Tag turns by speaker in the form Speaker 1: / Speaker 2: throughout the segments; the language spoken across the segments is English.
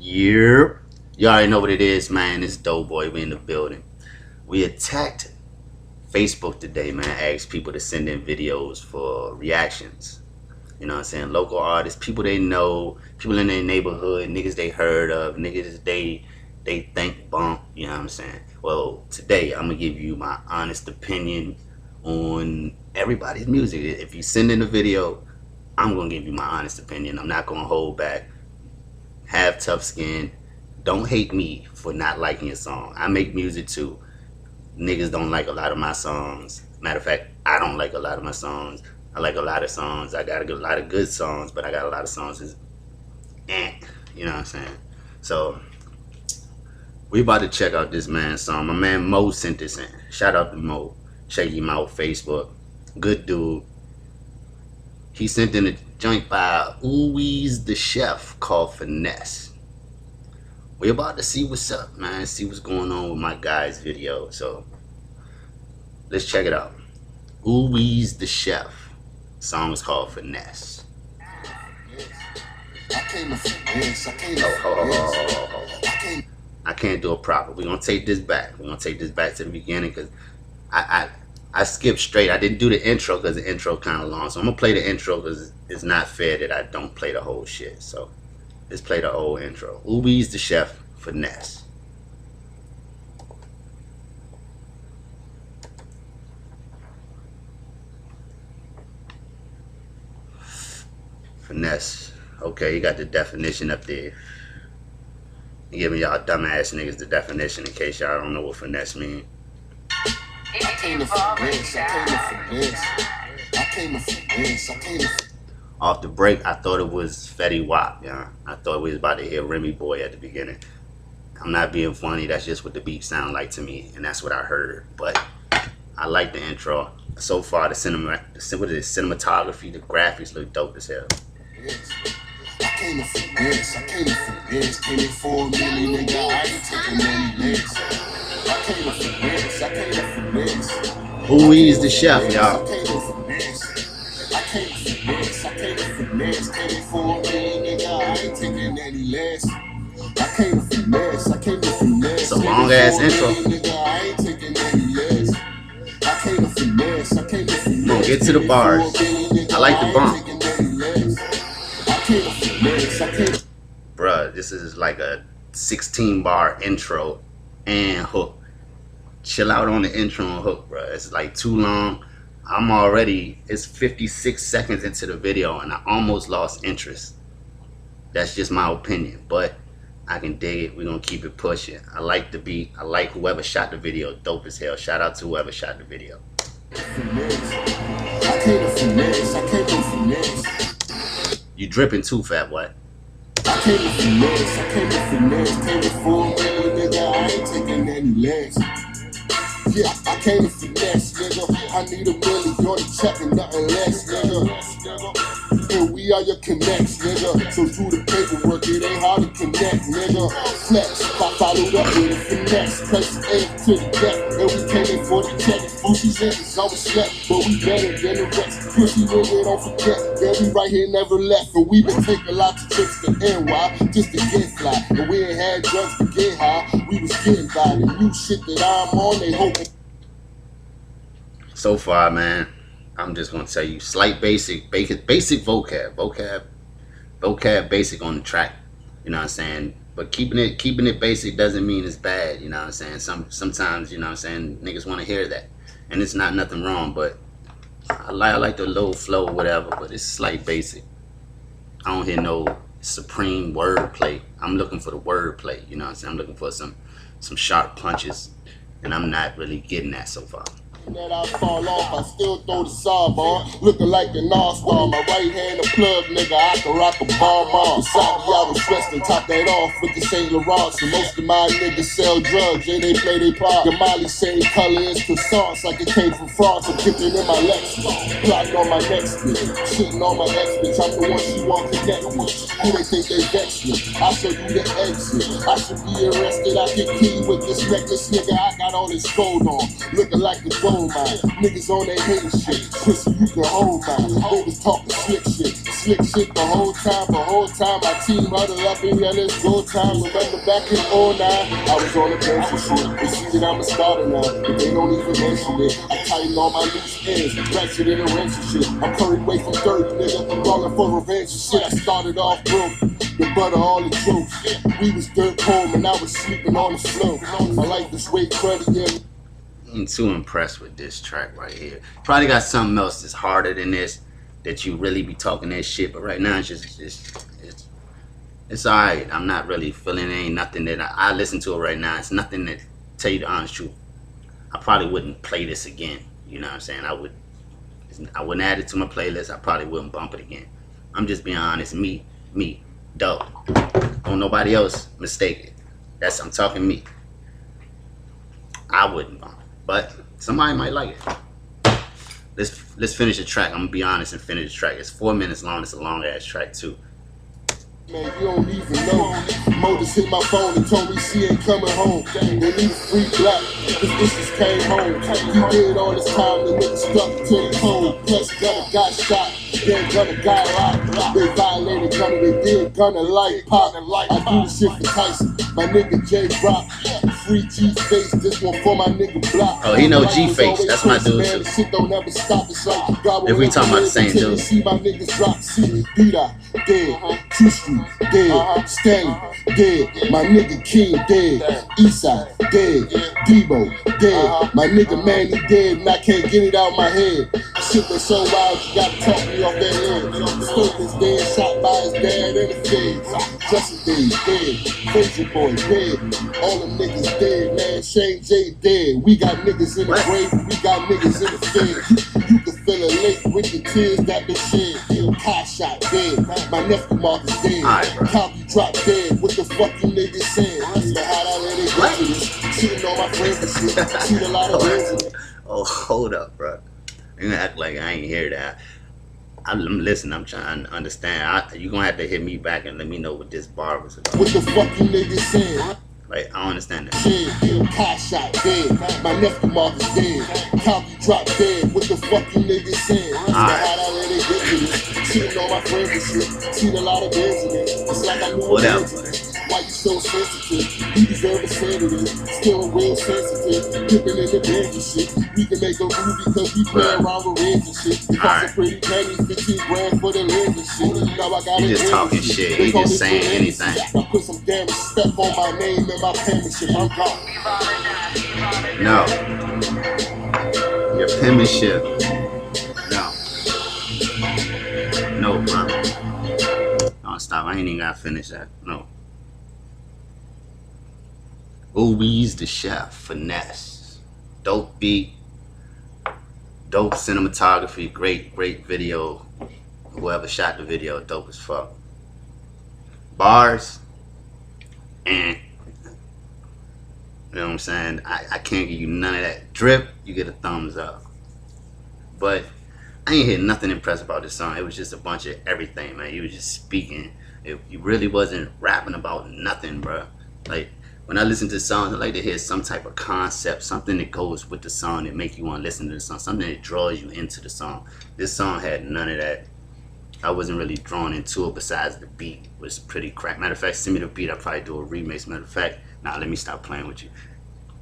Speaker 1: Yep. You already know what it is, man. It's Doughboy. We in the building. We attacked Facebook today, man. Asked people to send in videos for reactions. You know what I'm saying? Local artists, people they know, people in their neighborhood, niggas they heard of, niggas they think bump. You know what I'm saying? Well, today I'm gonna give you my honest opinion on everybody's music. If you send in a video, I'm gonna give you my honest opinion. I'm not gonna hold back. Have tough skin. Don't hate me for not liking your song. I make music too. Niggas don't like a lot of my songs. Matter of fact, I don't like a lot of my songs. I like a lot of songs. I got a lot of good songs, but I got a lot of songs that's you know what I'm saying? So we about to check out this man's song. My man Mo sent this in. Shout out to Mo. Check him out, Facebook. Good dude. He sent in a joint by Oweez the Chef called Finesse. We about to see what's up, man. See what's going on with my guy's video. So let's check it out. Oweez the Chef. Song is called Finesse. I can't do it proper. We're gonna take this back. We're gonna take this back to the beginning because I skipped straight. I didn't do the intro because the intro kind of long. So I'm gonna play the intro because it's not fair that I don't play the whole shit. So let's play the old intro. Oweez the Chef, Finesse. Finesse. Okay, you got the definition up there. You giving y'all dumbass niggas the definition in case y'all don't know what finesse mean. Off the break, I thought it was Fetty Wap, yeah. I thought we was about to hear Remy Boy at the beginning. I'm not being funny, that's just what the beat sound like to me, and that's what I heard. But I like the intro. So far, the cinematography, the graphics look dope as hell. I came to finesse, came in for a million, nigga, I ain't taking any legs. I came to finesse. Oweez the Chef, y'all. I came to finesse, came in for a million, nigga, I ain't taking any less. I came to finesse. It's a long ass intro. Come on, get to the bars. I like the bump. Bruh, this is like a 16 bar intro and hook. Chill out on the intro and hook, bruh. It's like too long. It's 56 seconds into the video and I almost lost interest. That's just my opinion, but I can dig it. We're gonna keep it pushing. I like the beat. I like whoever shot the video. Dope as hell. Shout out to whoever shot the video. You dripping too, fat boy. I came to finesse, for a million, nigga, I ain't taking any legs. Yeah, I came to finesse, nigga. I need $1 million on the check and nothing less, nigga. And we are your connects, nigga. So do the paperwork, it ain't hard to connect, nigga. Flex, I followed up with a finesse. Press A to the deck, and we came in for the check. Boosie's in, it's always slept, but we better than the rest. Pussy nigga, don't forget, that we right here never left. And we been taking lots of trips to NY, just to get fly. And we ain't had drugs to get high, we was getting by. The new shit that I'm on, they hoping. So far, man, I'm just gonna tell you, slight basic vocab basic on the track. You know what I'm saying? But keeping it basic doesn't mean it's bad. You know what I'm saying? Sometimes, you know what I'm saying, niggas want to hear that, and it's not nothing wrong. But I like the low flow, whatever. But it's slight basic. I don't hear no supreme wordplay. I'm looking for the wordplay. You know what I'm saying? I'm looking for some sharp punches, and I'm not really getting that so far. That I fall off, I still throw the sob on. Looking like an all-star, my right hand a plug, nigga, I can rock a bomb on. Besides, I was stressed and top that off with the St. Laurent. So most of my niggas sell drugs, and they play their part. The Molly same color as croissants, like it came from France. I'm dipping in my Lexus, plotting on my next bitch, shitting on my ex bitch. I'm the one she want to connect with. Who they think they vex with? I'll show you the exit. I should be arrested, I get key with this necklace, nigga, I got all this gold on. Looking like the
Speaker 2: hold mine. Niggas on they hating shit. Pussy, you can hold mine. Niggas talking slick shit. Slick shit the whole time. My team huddled up in here, let's go time. Remember back in '09, I was on the bench and shit. They see that I'm a starter now, but they don't even mention it. I tighten all my loose ends, ratchet in a wrench and shit. I'm curried away from 30, nigga. I'm rolling for revenge and shit. I started off broke, the butter all the jokes. We was dirt poor and I was sleeping on the floor. My life is way cruddy, yeah.
Speaker 1: I'm too impressed with this track right here. Probably got something else that's harder than this, that you really be talking that shit, but right now it's alright. I'm not really feeling it. Ain't nothing that I listen to it right now. It's nothing that, tell you the honest truth, I probably wouldn't play this again. You know what I'm saying? I wouldn't add it to my playlist. I probably wouldn't bump it again. I'm just being honest. Me, dope. Don't nobody else mistake it. I'm talking me. I wouldn't bump it, but somebody might like it. Let's finish the track. I'm gonna be honest and finish the track. It's 4 minutes long. It's a long ass track too.
Speaker 2: Man, you don't even know. Mo just hit my phone and told me she ain't coming home. They need a free black, cause bitches came home. He did all this time, the nigga stuck to the code. Plus Gunna got shot, then Gunna got locked. They violated Gunna, they did Gunna like pop. I do the shit for Tyson, my nigga J Rock. Free G-Face, this one for my nigga Block.
Speaker 1: Oh, he know G-Face, that's my dude too.
Speaker 2: Shit don't never stop, it's like God.
Speaker 1: If we talking about the same dude.
Speaker 2: See my niggas drop, see, beat out, dead. True Street, dead. Stanley, dead. My nigga King, dead. Eastside, dead. Debo, dead. My nigga Manny, dead, and I can't get it out my head. Shit was so wild, you gotta talk me off that head. Stoke is dead, shot by his dad and the feds. Justin dead. Frazier Boy, dead. All them niggas dead, man. Shane J dead. We got niggas in the grave, we got niggas in the feds. You can feel it late with the tears that been shed. Hot shot dead. My nephew Mark is dead. Copy drop dead. What the fuck you niggas saying? But how I let it get to this? Cheating on my friends and shit. Cheat a lot of friends in it.
Speaker 1: Oh, hold up, bro. You gonna act like I ain't hear that. I'm listening. I'm trying to understand. You gonna have to hit me back and let me know what this bar was about.
Speaker 2: What the fuck you niggas saying?
Speaker 1: Like, I don't understand that.
Speaker 2: Dead, hot shot dead. My nephew Mark is dead. Copy drop dead. What the fuck you niggas saying? How'd I let it get to this? Cheating on my friends and shit. Cheat a lot of bands in it. It's like I knew
Speaker 1: whatever.
Speaker 2: Why you so sensitive? You deserve a sanity. Still real sensitive. Dipping in the bins and shit. We can make a movie cause we play around with reds and shit. Cost a pretty penny, 15 grand for the lens and shit. Now I got
Speaker 1: he just talking shit. He just saying anything.
Speaker 2: I put some damn respect on my name and my penmanship. I'm gone.
Speaker 1: No. Your penmanship. No, bro. Don't stop. I ain't even gotta finish that. No. Oweez the Chef, Finesse. Dope beat. Dope cinematography. Great video. Whoever shot the video, dope as fuck. Bars. And you know what I'm saying? I can't give you none of that. Drip, you get a thumbs up. But I ain't hear nothing impressive about this song. It was just a bunch of everything, man. You was just speaking. You really wasn't rapping about nothing, bro. Like, when I listen to songs, I like to hear some type of concept, something that goes with the song that make you want to listen to the song, something that draws you into the song. This song had none of that. I wasn't really drawn into it besides the beat was pretty crack. Matter of fact, send me the beat, I'll probably do a remix. Matter of fact, nah, let me stop playing with you.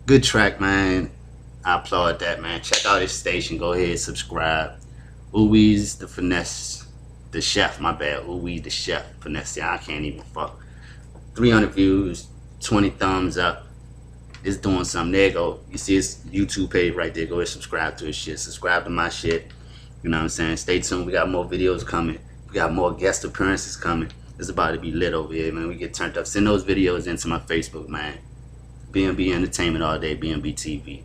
Speaker 1: Good track, man. I applaud that, man. Check out his station. Go ahead, subscribe. Oweez the Finesse, the Chef, my bad. Oweez the Chef, Finesse. Yeah, I can't even fuck. 300 views, 20 thumbs up. It's doing something. There you go. You see his YouTube page right there. Go ahead, subscribe to his shit. Subscribe to my shit. You know what I'm saying? Stay tuned. We got more videos coming. We got more guest appearances coming. It's about to be lit over here, man. We get turned up. Send those videos into my Facebook, man. BNB Entertainment all day. BNB TV.